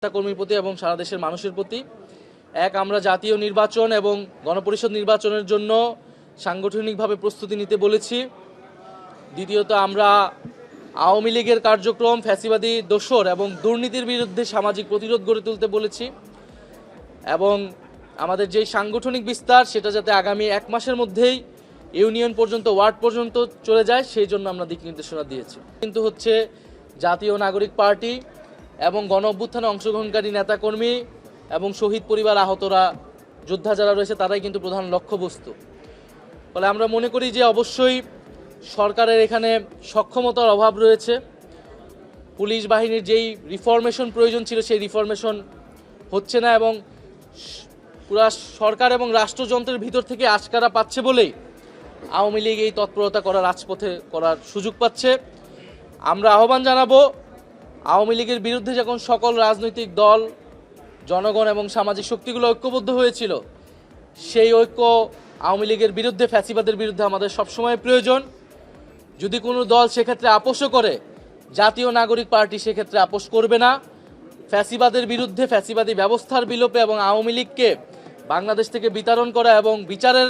কর্মীর প্রতি এবং সারা দেশের মানুষের প্রতি। এক, আমরা জাতীয় নির্বাচন এবং গণপরিষদ নির্বাচনের জন্য সাংগঠনিকভাবে প্রস্তুতি নিতে বলেছি। দ্বিতীয়ত, আমরা আওয়ামী লীগের কার্যক্রম, ফ্যাসিবাদী দোসর এবং দুর্নীতির বিরুদ্ধে সামাজিক প্রতিরোধ গড়ে তুলতে বলেছি এবং আমাদের যেই সাংগঠনিক বিস্তার সেটা যাতে আগামী 1 মাসের মধ্যেই ইউনিয়ন পর্যন্ত, ওয়ার্ড পর্যন্ত চলে যায় সেই জন্য আমরা দিক নির্দেশনা দিয়েছি। কিন্তু হচ্ছে জাতীয় নাগরিক পার্টি এবং গণ অভ্যুত্থানে অংশগ্রহণকারী নেতাকর্মী এবং শহীদ পরিবার, আহতরা, যোদ্ধা যারা রয়েছে তারাই কিন্তু প্রধান লক্ষ্যবস্তু। ফলে আমরা মনে করি যে অবশ্যই সরকারের এখানে সক্ষমতার অভাব রয়েছে। পুলিশ বাহিনীর যেই রিফরমেশন প্রয়োজন ছিল সেই রিফরমেশন হচ্ছে না এবং পুরা সরকার এবং রাষ্ট্রযন্ত্রের ভিতর থেকে আশকারা পাচ্ছে বলেই আওয়ামী লীগ এই তৎপরতা করার রাজপথে করার সুযোগ পাচ্ছে। আমরা আহ্বান জানাবো, আওয়ামী লীগের বিরুদ্ধে যখন সকল রাজনৈতিক দল, জনগণ এবং সামাজিক শক্তিগুলো ঐক্যবদ্ধ হয়েছিল, সেই ঐক্য আওয়ামী লীগের বিরুদ্ধে, ফ্যাসিবাদের বিরুদ্ধে আমাদের সবসময় প্রয়োজন। যদি কোনো দল সেক্ষেত্রে আপোষও করে, জাতীয় নাগরিক পার্টি সেক্ষেত্রে আপোষ করবে না। ফ্যাসিবাদের বিরুদ্ধে, ফ্যাসিবাদী ব্যবস্থার বিলোপে এবং আওয়ামী লীগকে বাংলাদেশ থেকে বিতাড়ন করা এবং বিচারের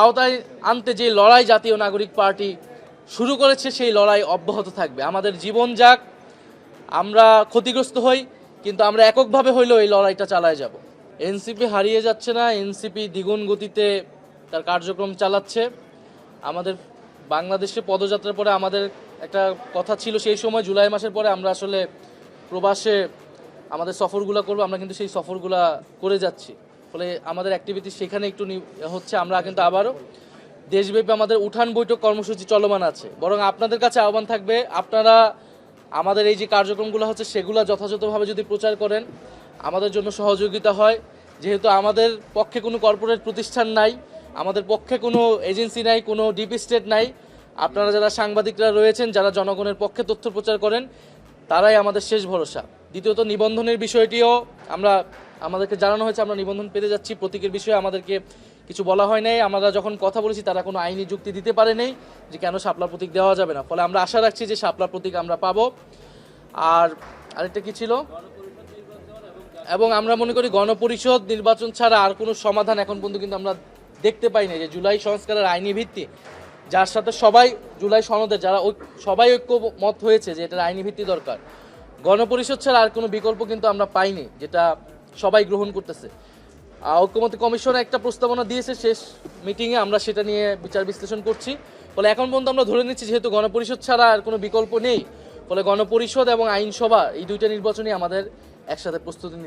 আওতায় আনতে যে লড়াই জাতীয় নাগরিক পার্টি শুরু করেছে সেই লড়াই অব্যাহত থাকবে। আমাদের জীবন যাক, আমরা ক্ষতিগ্রস্ত হই, কিন্তু আমরা এককভাবে হইলেও এই লড়াইটা চালায় যাব। এনসিপি হারিয়ে যাচ্ছে না, এনসিপি দ্বিগুণ গতিতে তার কার্যক্রম চালাচ্ছে। আমাদের বাংলাদেশে পদযাত্রার পরে আমাদের একটা কথা ছিল, সেই সময় জুলাই মাসের পরে আমরা আসলে প্রবাসে আমাদের সফরগুলো করব, আমরা কিন্তু সেই সফরগুলো করে যাচ্ছি। ফলে আমাদের অ্যাক্টিভিটি সেখানে একটু হচ্ছে। আমরা কিন্তু আবারও দেশব্যাপী আমাদের উঠান বৈঠক কর্মসূচি চলমান আছে। বরং আপনাদের কাছে আহ্বান থাকবে, আপনারা আমাদের এই যে কার্যক্রমগুলো হচ্ছে সেগুলো যথাযথভাবে যদি প্রচার করেন আমাদের জন্য সহযোগিতা হয়। যেহেতু আমাদের পক্ষে কোনো কর্পোরেট প্রতিষ্ঠান নাই, আমাদের পক্ষে কোনো এজেন্সি নাই, কোনো ডিপ স্টেট নাই। আপনারা যারা সাংবাদিকরা রয়েছেন, যারা জনগণের পক্ষে তথ্য প্রচার করেন, তারাই আমাদের শেষ ভরসা। দ্বিতীয়ত, নিবন্ধনের বিষয়টিও আমাদেরকে জানানো হয়েছে, আমরা নিবন্ধন পেতে যাচ্ছি। প্রতীকের বিষয়ে আমাদেরকে কিছু বলা হয় নাই। আমরা যখন কথা বলেছি তারা কোনো আইনি যুক্তি দিতে পারে নাই যে কেন শাপলা প্রতীক দেওয়া যাবে না। ফলে আমরা আশা রাখছি যে শাপলা প্রতীক আমরা পাবো। আর আরেকটা কি ছিল, এবং আমরা মনে করি গণপরিষদ নির্বাচন ছাড়া আর কোনো সমাধান এখন পর্যন্ত কিন্তু আমরা দেখতে পাই না। যে জুলাই সংস্কারের আইনি ভিত্তি, যার সাথে সবাই জুলাই সনদে যারা সবাই ঐক্যমত হয়েছে যে এটার আইনি ভিত্তি দরকার, গণপরিষদ ছাড়া আর কোনো বিকল্প কিন্তু আমরা পাইনি, যেটা সবাই গ্রহণ করতেছে। ঐক্যমত্য কমিশন একটা প্রস্তাবনা দিয়েছে শেষ মিটিংয়ে, আমরা সেটা নিয়ে বিচার বিশ্লেষণ করছি। ফলে এখন পর্যন্ত আমরা ধরে নিচ্ছি যেহেতু গণপরিষদ ছাড়া আর কোনো বিকল্প নেই, ফলে গণপরিষদ এবং আইনসভা এই দুইটা নির্বাচনই আমাদের একসাথে প্রস্তুতি নিতে